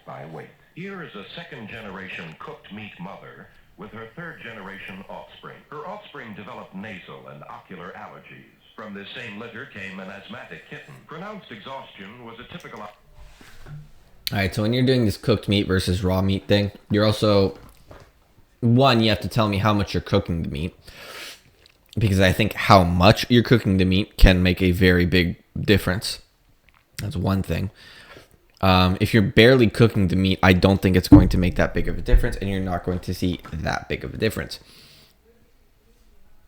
by weight. Here is a second-generation cooked meat mother with her third-generation offspring. Her offspring developed nasal and ocular allergies. From this same litter came an asthmatic kitten. Pronounced exhaustion was a typical... Alright, so when you're doing this cooked meat versus raw meat thing, you're also... One, you have to tell me how much you're cooking the meat. Because I think how much you're cooking the meat can make a very big difference. That's one thing. If you're barely cooking the meat, I don't think it's going to make that big of a difference, and you're not going to see that big of a difference.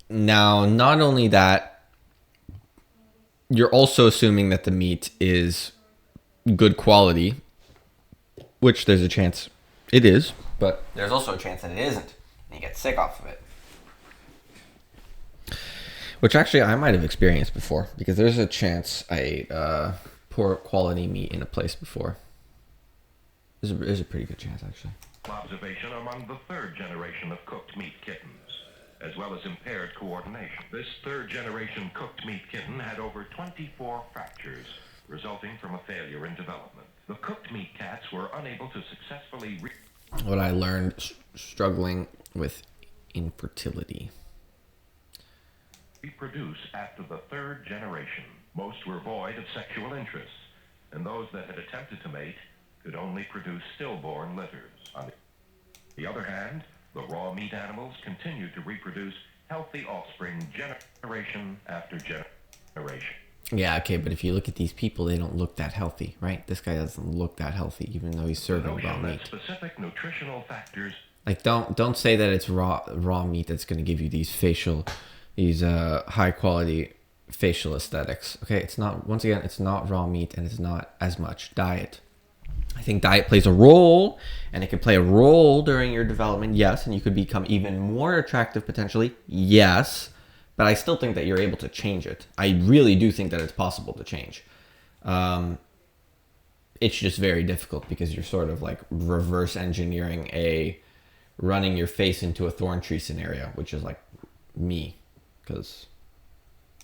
Now, not only that, you're also assuming that the meat is good quality, which there's a chance it is, but there's also a chance that it isn't, and you get sick off of it. Which actually I might have experienced before, because there's a chance I ate poor quality meat in a place before. There's a pretty good chance, actually. Observation among the third generation of cooked meat kittens, as well as impaired coordination. This third generation cooked meat kitten had over 24 fractures, resulting from a failure in development. The cooked meat cats were unable to successfully... What I learned struggling with infertility. Reproduce after the third generation. Most were void of sexual interests, and those that had attempted to mate could only produce stillborn litters. On the other hand, the raw meat animals continued to reproduce healthy offspring generation after generation. Yeah, okay, but if you look at these people, they don't look that healthy, right? This guy doesn't look that healthy, even though he's serving raw meat. Specific nutritional factors. Like, don't say that it's raw meat that's going to give you these high quality facial aesthetics. Okay, it's not. Once again, it's not raw meat, and it's not as much diet. I think diet plays a role, and it can play a role during your development, yes, and you could become even more attractive potentially, yes, but I still think that you're able to change it. I really do think that it's possible to change. It's just very difficult because you're sort of like reverse engineering running your face into a thorn tree scenario, which is like me, because,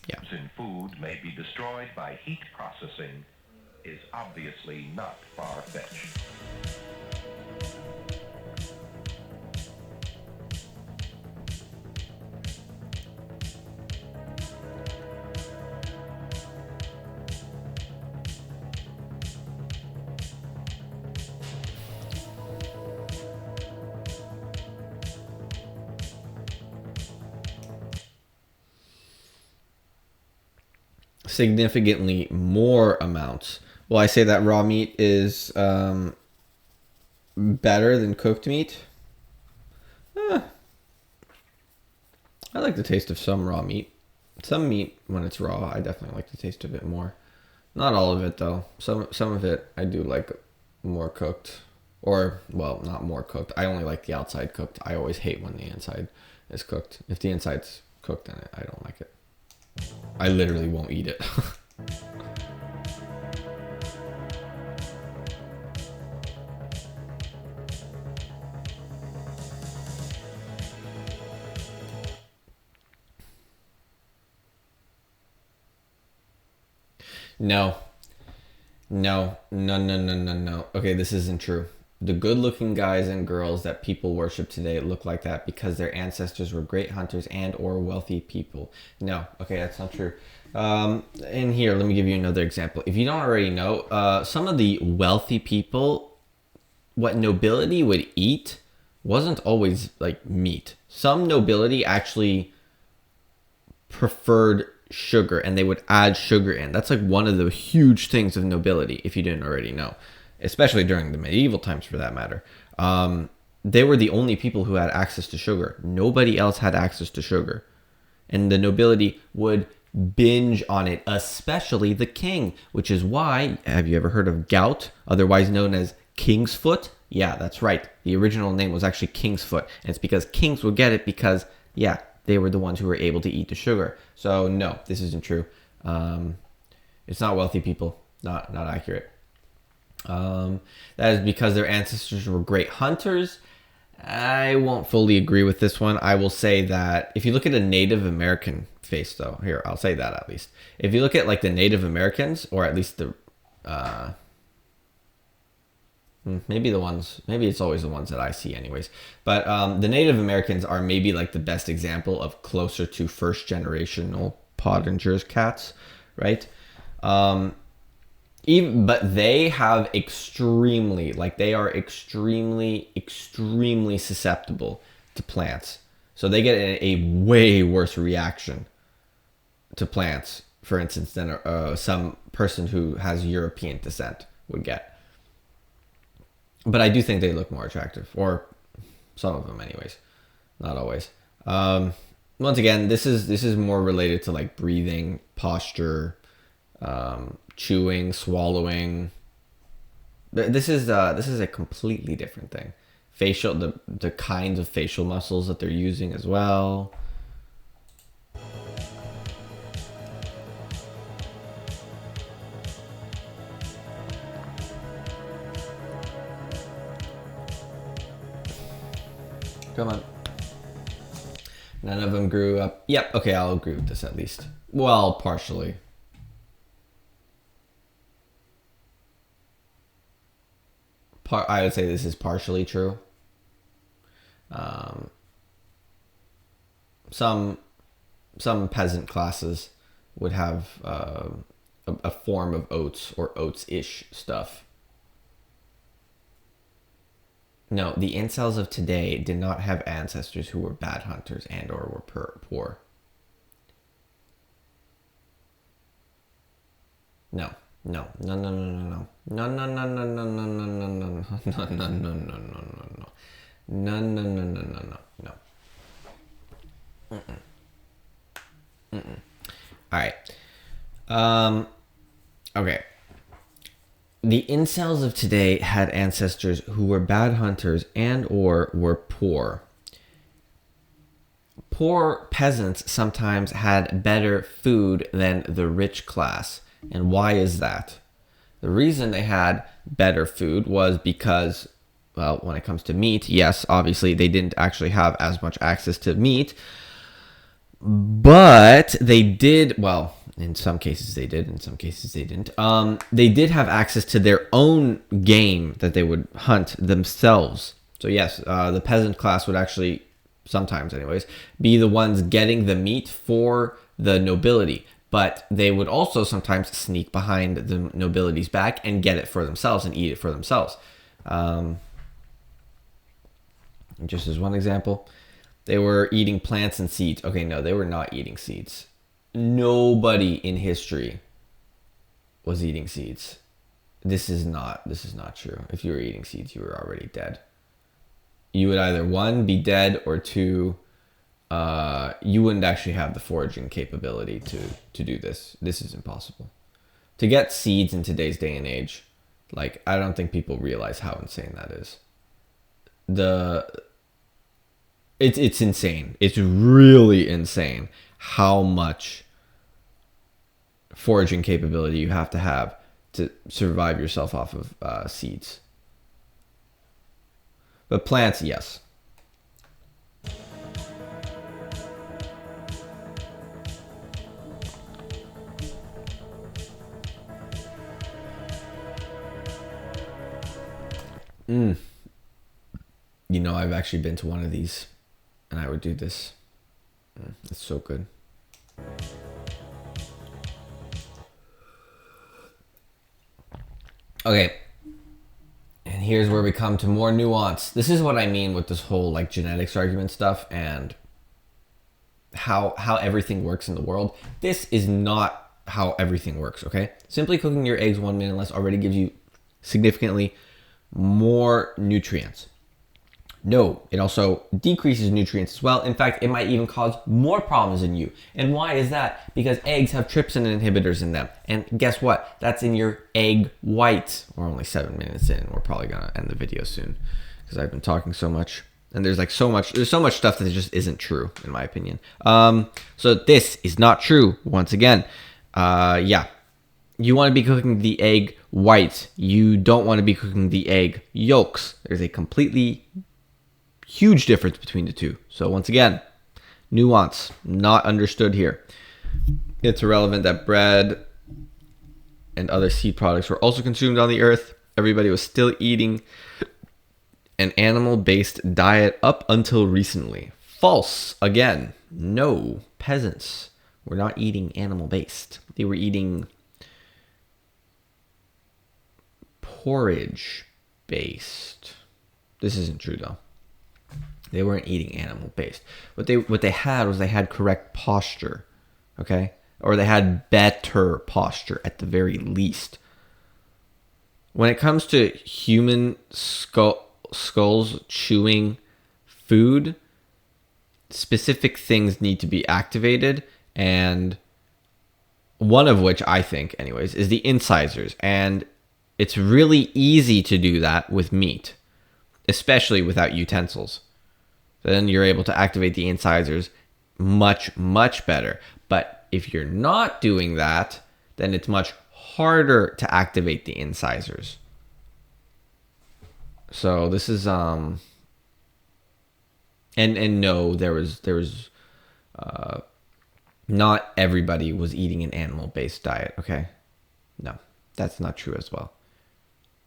yeah. In food may be destroyed by heat processing is obviously not far-fetched. Significantly more amounts. Well, I say that raw meat is better than cooked meat. I like the taste of some raw meat. Some meat, when it's raw, I definitely like the taste of it more. Not all of it, though. Some of it I do like more cooked. Or, well, not more cooked. I only like the outside cooked. I always hate when the inside is cooked. If the inside's cooked, then I don't like it. I literally won't eat it. No. Okay, this isn't true. The good-looking guys and girls that people worship today look like that because their ancestors were great hunters and or wealthy people. No, okay, that's not true. And here, let me give you another example. If you don't already know, some of the wealthy people, what nobility would eat wasn't always like meat. Some nobility actually preferred sugar, and they would add sugar in. That's like one of the huge things of nobility, if you didn't already know. Especially during the medieval times, for that matter. They were the only people who had access to sugar. Nobody else had access to sugar. And the nobility would binge on it, especially the king, which is why, have you ever heard of gout, otherwise known as king's foot? Yeah, that's right. The original name was actually king's foot. And it's because kings would get it because, yeah, they were the ones who were able to eat the sugar. So, no, this isn't true. It's not wealthy people. Not accurate. That is because their ancestors were great hunters. I won't fully agree with this one. I will say that if you look at a Native American face, though, here, I'll say that at least. If you look at like the Native Americans, or at least the, maybe it's always the ones that I see anyways. But the Native Americans are maybe like the best example of closer to first generational Pottinger's cats, right? But they have extremely susceptible to plants. So they get a way worse reaction to plants, for instance, than some person who has European descent would get. But I do think they look more attractive, or some of them anyways, not always. Once again, this is more related to like breathing, posture, chewing, swallowing. This is a completely different thing. Facial, the kinds of facial muscles that they're using as well. Come on. None of them grew up. Yep, okay, I'll agree with this at least. Well, partially. I would say this is partially true. Some peasant classes would have a form of oats or oats-ish stuff. No, the incels of today did not have ancestors who were bad hunters and or were poor. No. No. No, no, no, no, no. No, no, no, no, no, no, no, no, no, no, no, no, no, no, no, no, no. No, no, no, no, no, no, no. Alright. Okay. The incels of today had ancestors who were bad hunters and or were poor. Poor peasants sometimes had better food than the rich class. And why is that? The reason they had better food was because, well, when it comes to meat, yes, obviously they didn't actually have as much access to meat. But they did, well, in some cases they did, in some cases they didn't. They did have access to their own game that they would hunt themselves. So yes, the peasant class would actually, sometimes anyways, be the ones getting the meat for the nobility. But they would also sometimes sneak behind the nobility's back and get it for themselves and eat it for themselves. Just as one example, they were eating plants and seeds. Okay, no, they were not eating seeds. Nobody in history was eating seeds. This is not true. If you were eating seeds, you were already dead. You would either, one, be dead, or two, you wouldn't actually have the foraging capability to do this. This is impossible. To get seeds in today's day and age, like, I don't think people realize how insane that is. It's insane. It's really insane how much foraging capability you have to survive yourself off of seeds. But plants, yes. You know, I've actually been to one of these, and I would do this. It's so good. Okay. And here's where we come to more nuance. This is what I mean with this whole like genetics argument stuff and how everything works in the world. This is not how everything works, okay? Simply cooking your eggs 1 minute less already gives you significantly more nutrients. No, it also decreases nutrients as well. In fact, it might even cause more problems in you. And why is that? Because eggs have trypsin inhibitors in them. And guess what? That's in your egg white. We're only 7 minutes in. We're probably going to end the video soon because I've been talking so much. And there's so much stuff that just isn't true, in my opinion. So this is not true, once again. Yeah. You want to be cooking the egg white. You don't want to be cooking the egg yolks. There's a completely huge difference between the two. So once again, nuance, not understood here. It's irrelevant that bread and other seed products were also consumed on the earth. Everybody was still eating an animal-based diet up until recently. False. Again, no. Peasants were not eating animal-based. They were eating porridge-based. This isn't true, though. They weren't eating animal-based. What they had correct posture, okay? Or they had better posture at the very least. When it comes to human skulls chewing food, specific things need to be activated, and one of which, I think, anyways, is the incisors. And it's really easy to do that with meat, especially without utensils. Then you're able to activate the incisors much, much better. But if you're not doing that, then it's much harder to activate the incisors. So this is and no, there was not everybody was eating an animal-based diet, okay? No, that's not true as well.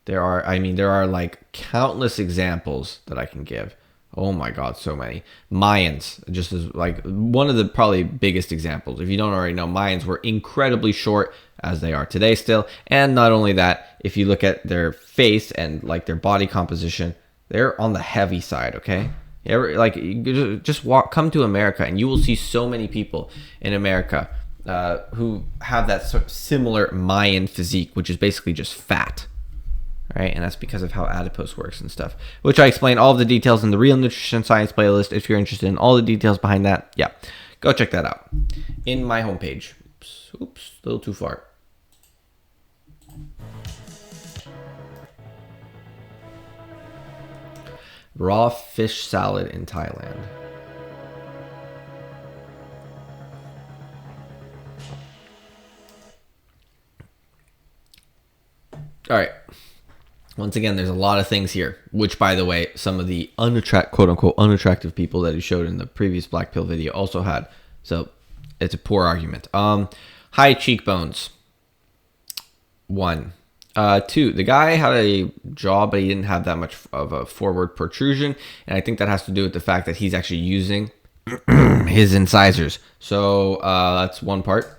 There are like countless examples that I can give. Oh my God, so many. Mayans, just as like one of the probably biggest examples. If you don't already know, Mayans were incredibly short, as they are today still. And not only that, if you look at their face and like their body composition, they're on the heavy side, okay? Like just come to America and you will see so many people in America who have that similar Mayan physique, which is basically just fat. Right, and that's because of how adipose works and stuff, which I explain all of the details in the Real Nutrition Science playlist. If you're interested in all the details behind that, yeah, go check that out in my homepage. Oops, a little too far. Raw fish salad in Thailand. All right. Once again, there's a lot of things here, which, by the way, some of the quote-unquote unattractive people that he showed in the previous black pill video also had. So it's a poor argument. High cheekbones. 1. 2, the guy had a jaw, but he didn't have that much of a forward protrusion. And I think that has to do with the fact that he's actually using his incisors. So that's one part.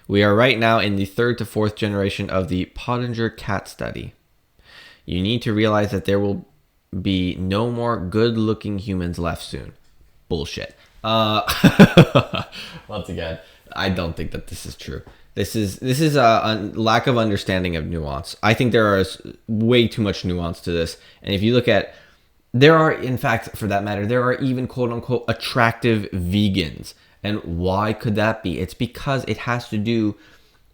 We are right now in the 3rd to 4th generation of the Pottinger cat study. You need to realize that there will be no more good-looking humans left soon. Bullshit. Once again, I don't think that this is true. This is a lack of understanding of nuance. I think there is way too much nuance to this. And if you look at, there are, in fact, for that matter, there are even quote-unquote attractive vegans. And why could that be? It's because it has to do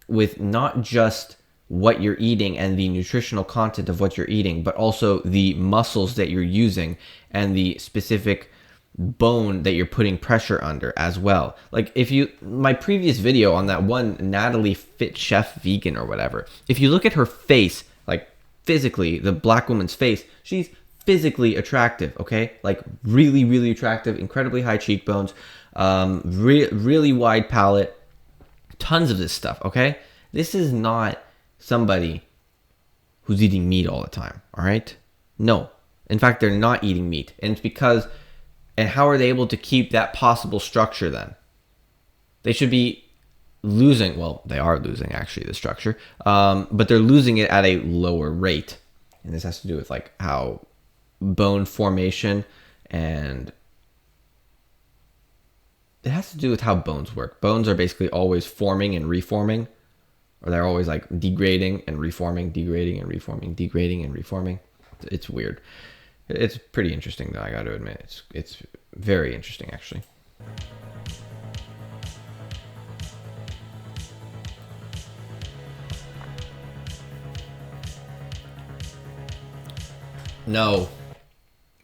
with not just what you're eating and the nutritional content of what you're eating, but also the muscles that you're using and the specific bone that you're putting pressure under as well. Like my previous video on that one Natalie Fit Chef Vegan or whatever, if you look at her face, like physically, the black woman's face, she's physically attractive, okay? Like really, really attractive, incredibly high cheekbones, really wide palate, tons of this stuff, okay? This is not somebody who's eating meat all the time, all right? No. In fact, they're not eating meat. And it's because, and how are they able to keep that possible structure then? They should be losing, well, they are losing actually the structure, but they're losing it at a lower rate. And this has to do with like how bone formation and it has to do with how bones work. Bones are basically always forming and reforming, or they're always like degrading and reforming, degrading and reforming, degrading and reforming. It's weird. It's pretty interesting though, I got to admit. It's very interesting actually.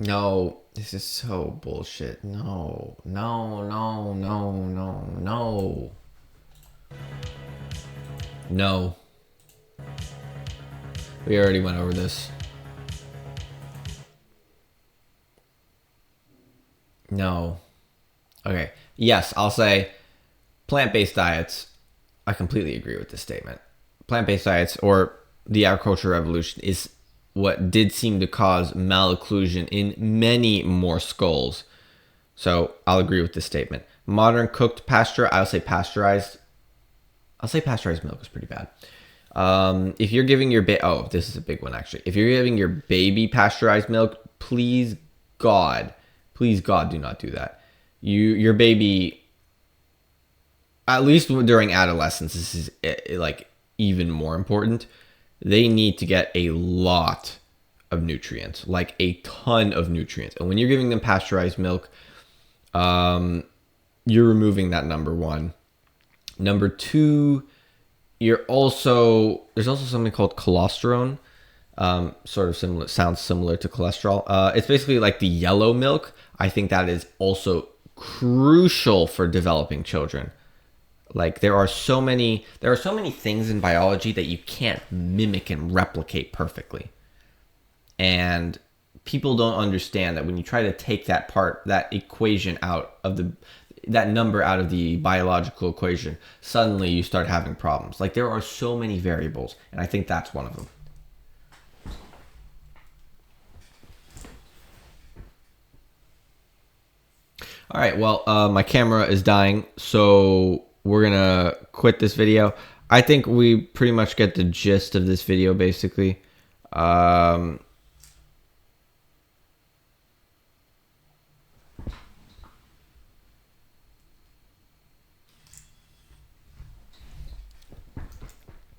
No, this is so bullshit. No. We already went over this. No. Okay. Yes, I'll say plant-based diets. I completely agree with this statement. Plant-based diets or the agricultural revolution is what did seem to cause malocclusion in many more skulls. So I'll agree with this statement. Modern cooked pasture, I'll say pasteurized milk is pretty bad. If you're giving your this is a big one actually. If you're giving your baby pasteurized milk, please God, do not do that. Your baby, at least during adolescence, this is like even more important. They need to get a lot of nutrients, like a ton of nutrients. And when you're giving them pasteurized milk, you're removing that, number one. Number two, there's also something called cholesterol, sounds similar to cholesterol. It's basically like the yellow milk. I think that is also crucial for developing children. Like there are so many things in biology that you can't mimic and replicate perfectly. And people don't understand that when you try to take that equation out of that number out of the biological equation, suddenly you start having problems. Like there are so many variables, and I think that's one of them. All right, well, my camera is dying, so we're gonna quit this video. I think we pretty much get the gist of this video, basically.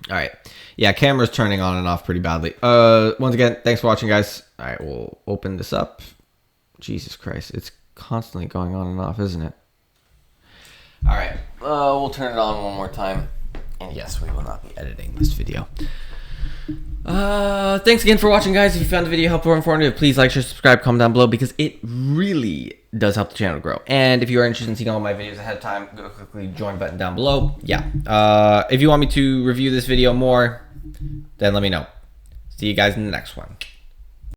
All right. Yeah, camera's turning on and off pretty badly. Once again, thanks for watching, guys. All right, we'll open this up. Jesus Christ, it's constantly going on and off, isn't it? All right, we'll turn it on one more time. And yes, we will not be editing this video. Thanks again for watching, guys. If you found the video helpful or informative, please like, share, subscribe, comment down below, because it really does help the channel grow. And if you are interested in seeing all my videos ahead of time, go quickly join button down below. Yeah. If you want me to review this video more, then let me know. See you guys in the next one.